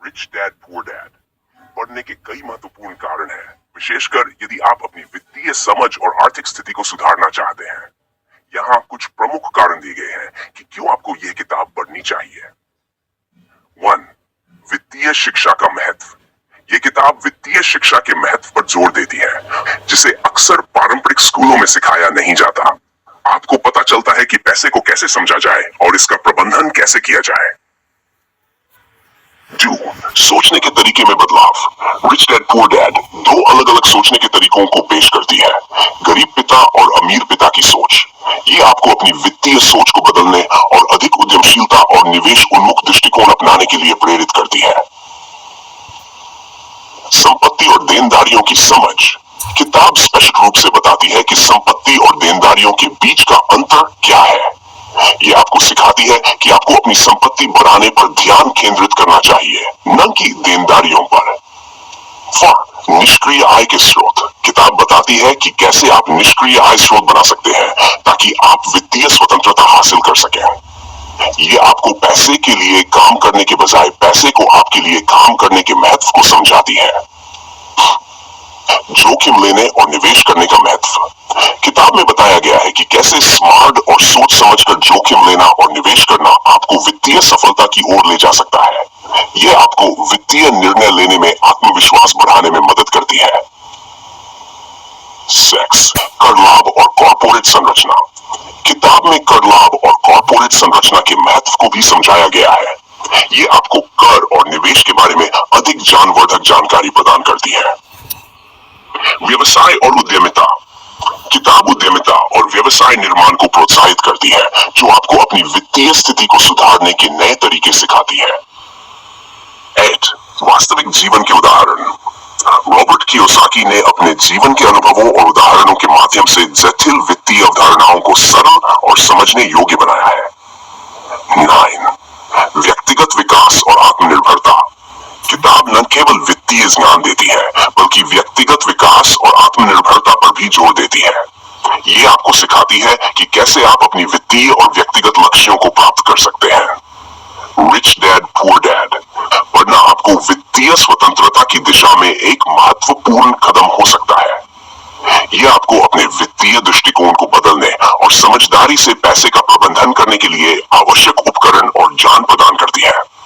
Rich dad poor dad पढ़ने के कई महत्वपूर्ण कारण हैं, विशेषकर यदि आप अपनी वित्तीय समझ और आर्थिक स्थिति को सुधारना चाहते हैं। यहाँ कुछ प्रमुख कारण दिए गए हैं कि क्यों आपको यह किताब पढ़नी चाहिए। 1. वित्तीय शिक्षा का महत्व। यह किताब वित्तीय शिक्षा के महत्व पर जोर देती है, जिसे अक्सर पारंपरिक स्कूलों में सिखाया नहीं जाता। आपको पता चलता है कि पैसे को कैसे समझा जाए और इसका प्रबंधन कैसे किया जाए। 2. सोचने के तरीके में बदलाव। रिच डैड पुअर डैड दो अलग अलग सोचने के तरीकों को पेश करती है, गरीब पिता और अमीर पिता की सोच। ये आपको अपनी वित्तीय सोच को बदलने और अधिक उद्यमशीलता और निवेश उन्मुख दृष्टिकोण अपनाने के लिए प्रेरित करती है। संपत्ति और देनदारियों की समझ। किताब स्पष्ट रूप से बताती है कि संपत्ति और देनदारियों के बीच का अंतर क्या है। ये आपको सिखाती है कि आपको अपनी संपत्ति बढ़ाने पर ध्यान केंद्रित करना चाहिए, न कि देनदारियों पर। निष्क्रिय आय के स्रोत। किताब बताती है कि कैसे आप निष्क्रिय आय स्रोत बना सकते हैं ताकि आप वित्तीय स्वतंत्रता हासिल कर सकें। ये आपको पैसे के लिए काम करने के बजाय पैसे को आपके लिए काम करने के महत्व को समझाती है। जोखिम लेने और निवेश करने का महत्व। किताब में बताया गया है कि कैसे स्मार्ट और सोच समझकर जोखिम लेना और निवेश करना आपको वित्तीय सफलता की ओर ले जा सकता है। यह आपको वित्तीय निर्णय लेने में आत्मविश्वास बढ़ाने में मदद करती है। सेक्स, कर लाभ और कॉर्पोरेट संरचना। किताब में कर लाभ और कॉर्पोरेट संरचना के महत्व को भी समझाया गया है। ये आपको कर और निवेश के बारे में अधिक ज्ञानवर्धक जानकारी प्रदान करती है। व्यवसाय और उद्यमिता। किताब उद्यमिता और व्यवसाय निर्माण को प्रोत्साहित करती है, जो आपको अपनी वित्तीय स्थिति को सुधारने के नए तरीके सिखाती है। 8. वास्तविक जीवन के उदाहरण। रॉबर्ट कियोसाकी ने अपने जीवन के अनुभवों और उदाहरणों के माध्यम से जटिल वित्तीय अवधारणाओं को सरल और समझने योग्य बनाया है। 9. व्यक्तिगत विकास और आत्मनिर्भरता। किताब न केवल वित्तीय ज्ञान देती है, बल्कि व्यक्तिगत विकास और आत्मनिर्भरता पर भी जोर देती है। ये आपको सिखाती है कि कैसे आप अपनी वित्तीय और व्यक्तिगत लक्ष्यों को प्राप्त कर सकते हैं। रिच डैड पुअर डैड पढ़ना आपको वित्तीय स्वतंत्रता की दिशा में एक महत्वपूर्ण कदम हो सकता है। यह आपको अपने वित्तीय दृष्टिकोण को बदलने और समझदारी से पैसे का प्रबंधन करने के लिए आवश्यक उपकरण और ज्ञान प्रदान करती है।